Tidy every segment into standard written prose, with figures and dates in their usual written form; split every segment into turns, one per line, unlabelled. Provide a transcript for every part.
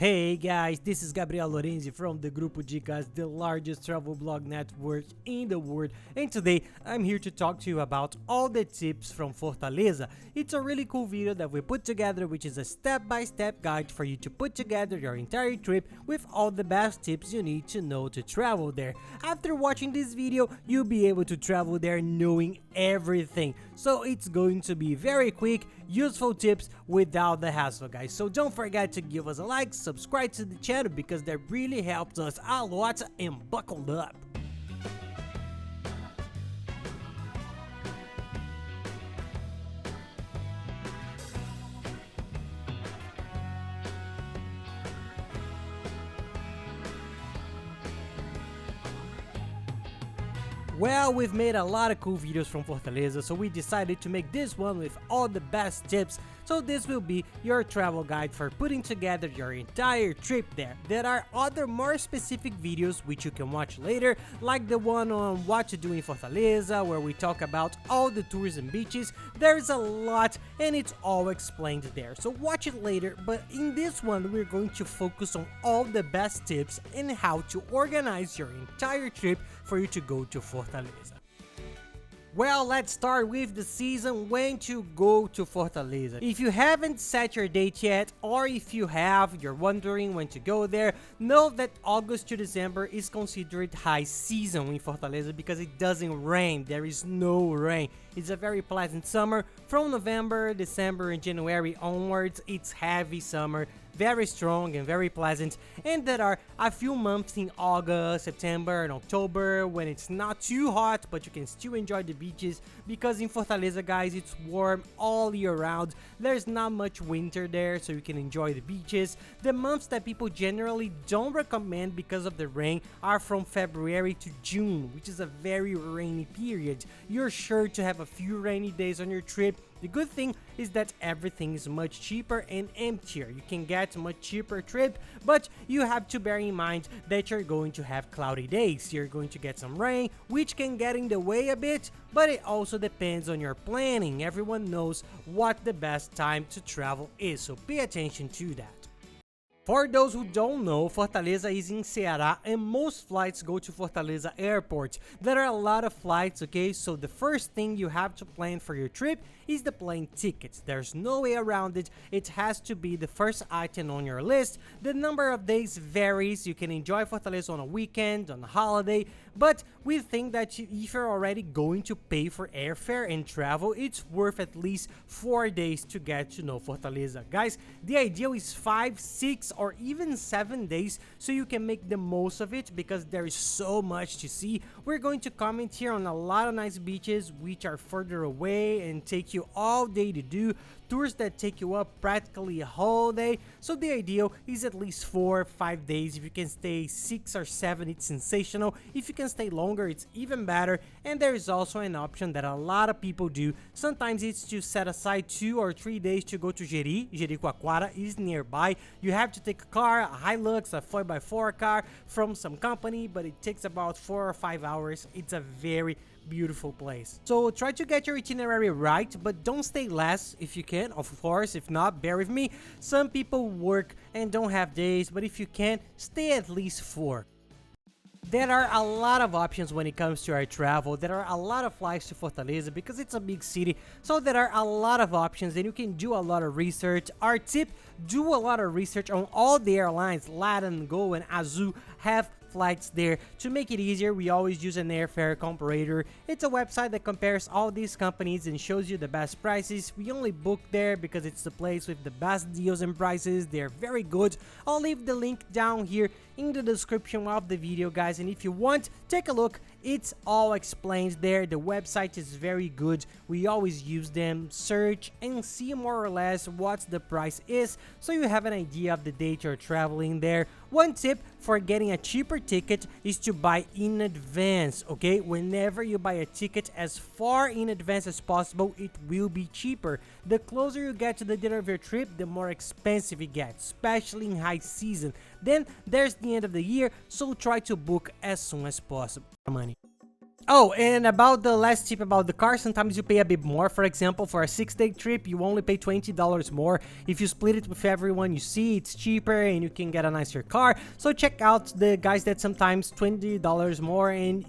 Hey guys, this is Gabriel Lorenzi from the Grupo Dicas, the largest travel blog network in the world, and today I'm here to talk to you about all the tips from Fortaleza. It's a really cool video that we put together, which is a step-by-step guide for you to put together your entire trip with all the best tips you need to know to travel there. After watching this video, you'll be able to travel there knowing everything. So it's going to be very quick, useful tips without the hassle, guys. So don't forget to give us a like, subscribe to the channel because that really helps us a lot, and buckle up. Well, we've made a lot of cool videos from Fortaleza, so we decided to make this one with all the best tips. So this will be your travel guide for putting together your entire trip there. There are other more specific videos which you can watch later, like the one on what to do in Fortaleza, where we talk about all the tours and beaches. There's a lot and it's all explained there, so watch it later. But in this one we're going to focus on all the best tips and how to organize your entire trip for you to go to Fortaleza. Well, let's start with the season when to go to Fortaleza. If you haven't set your date yet, or if you have, you're wondering when to go there, know that August to December is considered high season in Fortaleza because it doesn't rain. There is no rain. It's a very pleasant summer. From November, December, and January onwards, it's heavy summer, very strong and very pleasant. And there are a few months in August, September, and October when it's not too hot, but you can still enjoy the beaches, because in Fortaleza, guys, it's warm all year round. There's not much winter there, so you can enjoy the beaches. The months that people generally don't recommend because of the rain are from February to June, which is a very rainy period. You're sure to have a few rainy days on your trip. The good thing is that everything is much cheaper and emptier. You can get a much cheaper trip, but you have to bear in mind that you're going to have cloudy days. You're going to get some rain, which can get in the way a bit, but it also depends on your planning. Everyone knows what the best time to travel is, so pay attention to that. For those who don't know, Fortaleza is in Ceará and most flights go to Fortaleza Airport. There are a lot of flights, okay? So the first thing you have to plan for your trip is the plane tickets. There's no way around it. It has to be the first item on your list. The number of days varies. You can enjoy Fortaleza on a weekend, on a holiday, but we think that if you're already going to pay for airfare and travel, it's worth at least 4 days to get to know Fortaleza. Guys, the ideal is 5, 6, or even 7 days so you can make the most of it because there is so much to see. We're going to comment here on a lot of nice beaches which are further away and take you all day to do, tours that take you up practically a whole day. So the ideal is at least 4 or 5 days. If you can stay 6 or 7, it's sensational. If you can stay longer, it's even better. And there is also an option that a lot of people do. Sometimes it's to set aside 2 or 3 days to go to Jericoacoara is nearby. You have to take a car, a Hilux, a 4x4 car from some company, but it takes about 4 or 5 hours. It's a very beautiful place. So try to get your itinerary right, but don't stay less if you can, of course. If not, bear with me. Some people work and don't have days, but if you can, stay at least 4. There are a lot of options when it comes to our travel. There are a lot of flights to Fortaleza because it's a big city. So there are a lot of options and you can do a lot of research. Our tip, do a lot of research on all the airlines. LATAM, Go, and Azul have flights there. To make it easier, we always use an Airfare comparator. It's a website that compares all these companies and shows you the best prices. We only book there because it's the place with the best deals and prices. They're very good. I'll leave the link down here in the description of the video, guys, and if you want, take a look. It's all explained there. The website is very good. We always use them. Search and see more or less what the price is so you have an idea of the date you're traveling there. One tip for getting a cheaper ticket is to buy in advance, okay? Whenever you buy a ticket as far in advance as possible, it will be cheaper. The closer you get to the date of your trip, the more expensive it gets, especially in high season. Then there's the end of the year, so try to book as soon as possible. Money. Oh, and about the last tip about the car, sometimes you pay a bit more. For example, for a 6-day trip, you only pay $20 more. If you split it with everyone you see, it's cheaper and you can get a nicer car. So check out the guys that sometimes $20 more and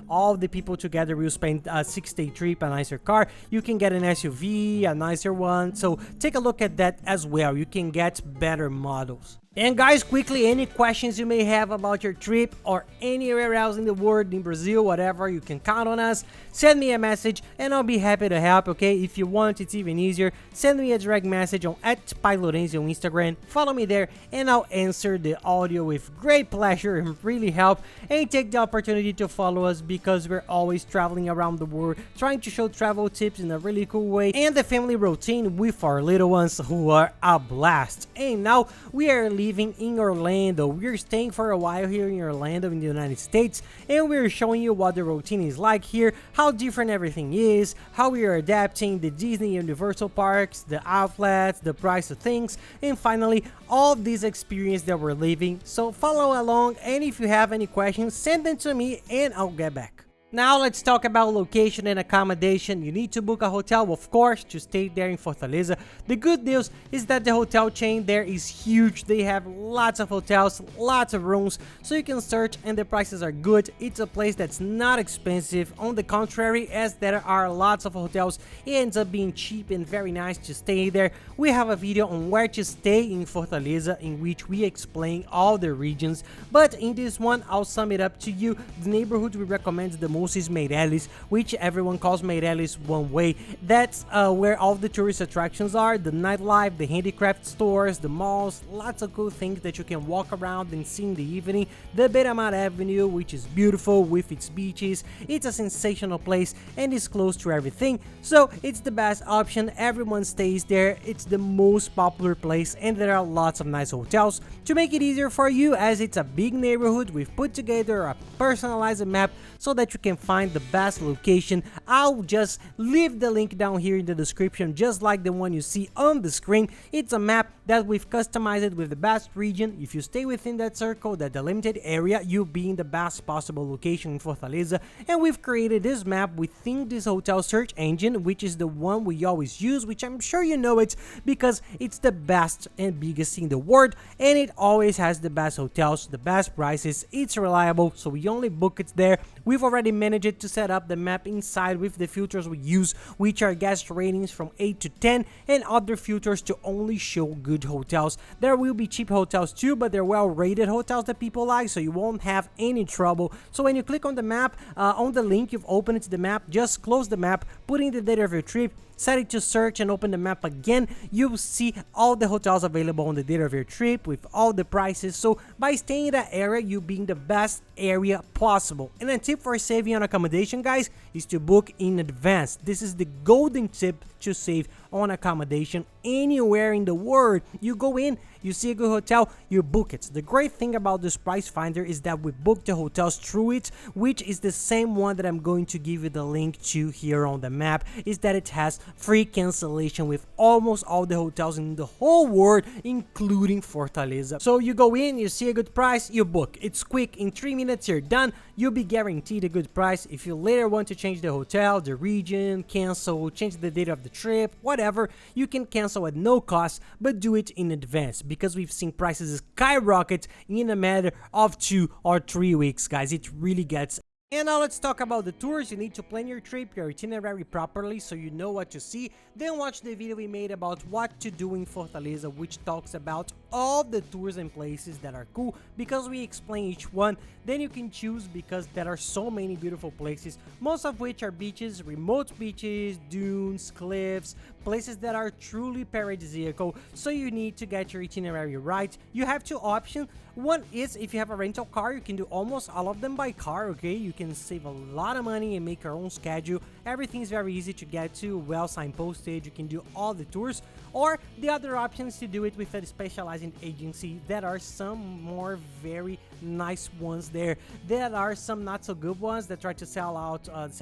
all the people together will spend a 6-day trip, a nicer car. You can get an SUV, a nicer one. So take a look at that as well. You can get better models. And guys, quickly, any questions you may have about your trip or anywhere else in the world, in Brazil, whatever, you can count on us. Send me a message and I'll be happy to help, okay? If you want, it's even easier. Send me a direct message on @PaiLorenzi on Instagram. Follow me there and I'll answer the audio with great pleasure and really help. And take the opportunity to follow us because we're always traveling around the world, trying to show travel tips in a really cool way and the family routine with our little ones who are a blast. And now we are living in Orlando. We're staying for a while here in Orlando in the United States, and we're showing you what the routine is like here, how different everything is, how we are adapting the Disney Universal parks, the outlets, the price of things, and finally all this experience that we're living. So follow along, and if you have any questions, send them to me and I'll get back. Now let's talk about location and accommodation. You need to book a hotel, of course, to stay there in Fortaleza. The good news is that the hotel chain there is huge. They have lots of hotels, lots of rooms, so you can search and the prices are good. It's a place that's not expensive. On the contrary, as there are lots of hotels, it ends up being cheap and very nice to stay there. We have a video on where to stay in Fortaleza in which we explain all the regions, but in this one I'll sum it up to you. The neighborhood we recommend the most is Meireles, which everyone calls Meireles one way. That's where all the tourist attractions are, the nightlife, the handicraft stores, the malls, lots of cool things that you can walk around and see in the evening. The Beira-Mar Avenue, which is beautiful with its beaches. It's a sensational place and is close to everything, so it's the best option. Everyone stays there. It's the most popular place and there are lots of nice hotels. To make it easier for you, as it's a big neighborhood, we've put together a personalized map so that you can find the best location. I'll just leave the link down here in the description, just like the one you see on the screen. It's a map that we've customized with the best region. If you stay within that circle, that delimited area, you'll be in the best possible location in Fortaleza. And we've created this map within this hotel search engine, which is the one we always use, which I'm sure you know it because it's the best and biggest in the world, and it always has the best hotels, the best prices. It's reliable, so we only book it there. We've already managed to set up the map inside with the filters we use, which are guest ratings from 8 to 10 and other filters to only show good hotels. There will be cheap hotels too, but they're well rated hotels that people like, so you won't have any trouble. So when you click on the map, on the link you've opened the map, just close the map, put in the date of your trip, set it to search and open the map again. You'll see all the hotels available on the date of your trip with all the prices. So by staying in that area, you'll be in the best area possible. And a tip for saving on accommodation, guys, is to book in advance. This is the golden tip to save on accommodation anywhere in the world. You go in, you see a good hotel, you book it. The great thing about this price finder is that we book the hotels through it, which is the same one that I'm going to give you the link to here on the map, is that it has free cancellation with almost all the hotels in the whole world, including Fortaleza. So you go in, you see a good price, you book. It's quick, in 3 minutes you're done. You'll be guaranteed a good price. If you later want to change the hotel, the region, cancel, change the date of the trip, whatever, you can cancel at no cost, but do it in advance because we've seen prices skyrocket in a matter of 2 or 3 weeks, guys. It really gets. And now let's talk about the tours. You need to plan your trip, your itinerary properly so you know what to see. Then watch the video we made about what to do in Fortaleza, which talks about all the tours and places that are cool because we explain each one. Then you can choose because there are so many beautiful places, most of which are beaches, remote beaches, dunes, cliffs, places that are truly paradisiacal. So you need to get your itinerary right. You have 2 options. One is if you have a rental car, you can do almost all of them by car, okay? You can save a lot of money and make your own schedule. Everything is very easy to get to, well signposted. You can do all the tours. or the other option is to do it with a specialized agency. There are some more very nice ones there. There are some not so good ones that try to sell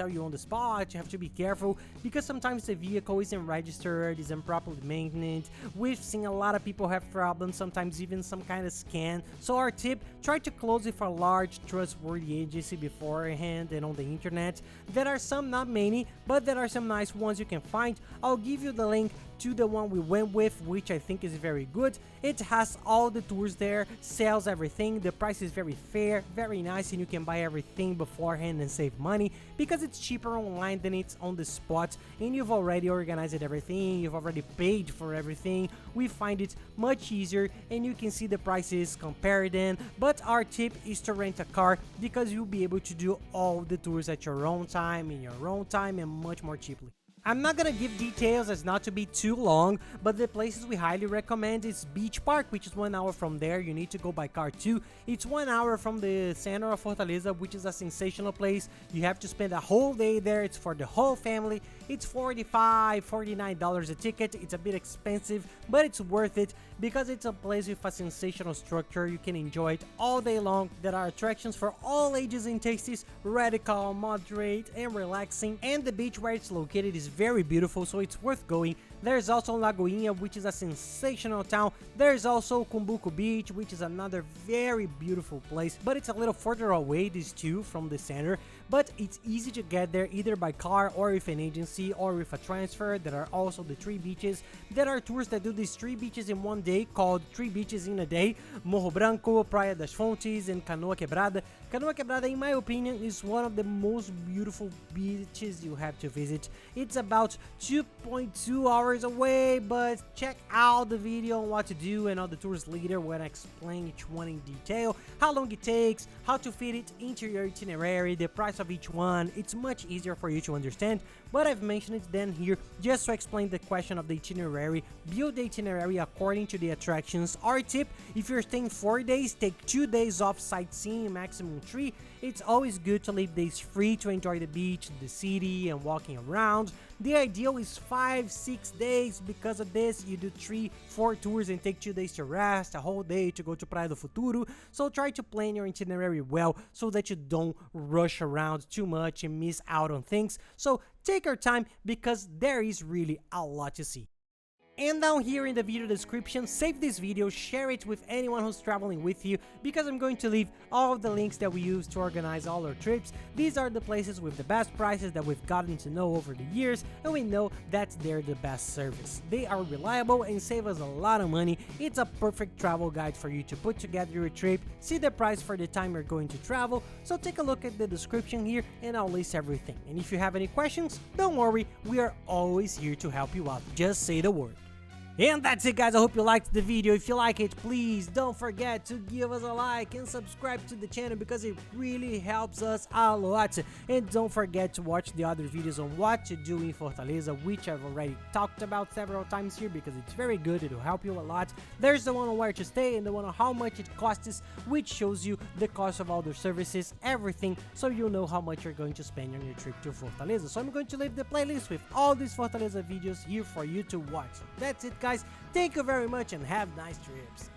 you on the spot. You have to be careful because sometimes the vehicle isn't registered, isn't properly maintained. We've seen a lot of people have problems, sometimes even some kind of scam. So our tip, try to close with a large trustworthy agency beforehand and on the internet. There are some, not many, but there are some nice ones you can find. I'll give you the link to the one we went with, which I think is very good. It has all the tours there, sells everything, the price is very fair, very nice, and you can buy everything beforehand and save money because it's cheaper online than it's on the spot, and you've already organized everything, you've already paid for everything. We find it much easier and you can see the prices, compare them. But our tip is to rent a car because you'll be able to do all the tours at your own time, in your own time, and much more cheaply. I'm not gonna give details as not to be too long, but the places we highly recommend is Beach Park, which is 1 hour from there. You need to go by car too. It's 1 hour from the center of Fortaleza, which is a sensational place. You have to spend a whole day there. It's for the whole family. It's $45, $49 a ticket. It's a bit expensive, but it's worth it because it's a place with a sensational structure. You can enjoy it all day long. There are attractions for all ages and tastes, radical, moderate, and relaxing. And the beach where it's located is very beautiful, so it's worth going. There's also Lagoinha, which is a sensational town. There's also Cumbuco Beach, which is another very beautiful place, but it's a little further away, these two, from the center. But it's easy to get there either by car or with an agency or with a transfer. There are also the 3 beaches. There are tours that do these 3 beaches in one day called 3 beaches in a day: Morro Branco, Praia das Fontes, and Canoa Quebrada. Canoa Quebrada, in my opinion, is one of the most beautiful beaches you have to visit. It's about 2.2 hours away, but check out the video on what to do and all the tours later when I explain each one in detail, how long it takes, how to fit it into your itinerary, the price of each one. It's much easier for you to understand, but I've mentioned it then here just to explain the question of the itinerary. Build the itinerary according to the attractions. Our tip, if you're staying 4 days, take 2 days off sightseeing, maximum 3. It's always good to leave days free to enjoy the beach, the city, and walking around. The ideal is 5-6 days. Because of this, you do 3-4 tours and take 2 days to rest, a whole day to go to Praia do Futuro. So try to plan your itinerary well so that you don't rush around too much and miss out on things. So take your time because there is really a lot to see. And down here in the video description, save this video, share it with anyone who's traveling with you, because I'm going to leave all of the links that we use to organize all our trips. These are the places with the best prices that we've gotten to know over the years, and we know that they're the best service. They are reliable and save us a lot of money. It's a perfect travel guide for you to put together your trip, see the price for the time you're going to travel. So take a look at the description here and I'll list everything. And if you have any questions, don't worry, we are always here to help you out. Just say the word. And that's it, guys. I hope you liked the video. If you like it, please don't forget to give us a like and subscribe to the channel because it really helps us a lot. And don't forget to watch the other videos on what to do in Fortaleza, which I've already talked about several times here because it's very good. It'll help you a lot. There's the one on where to stay and the one on how much it costs, which shows you the cost of all the services, everything, so you'll know how much you're going to spend on your trip to Fortaleza. So I'm going to leave the playlist with all these Fortaleza videos here for you to watch. So that's it, guys. Thank you very much and have nice trips.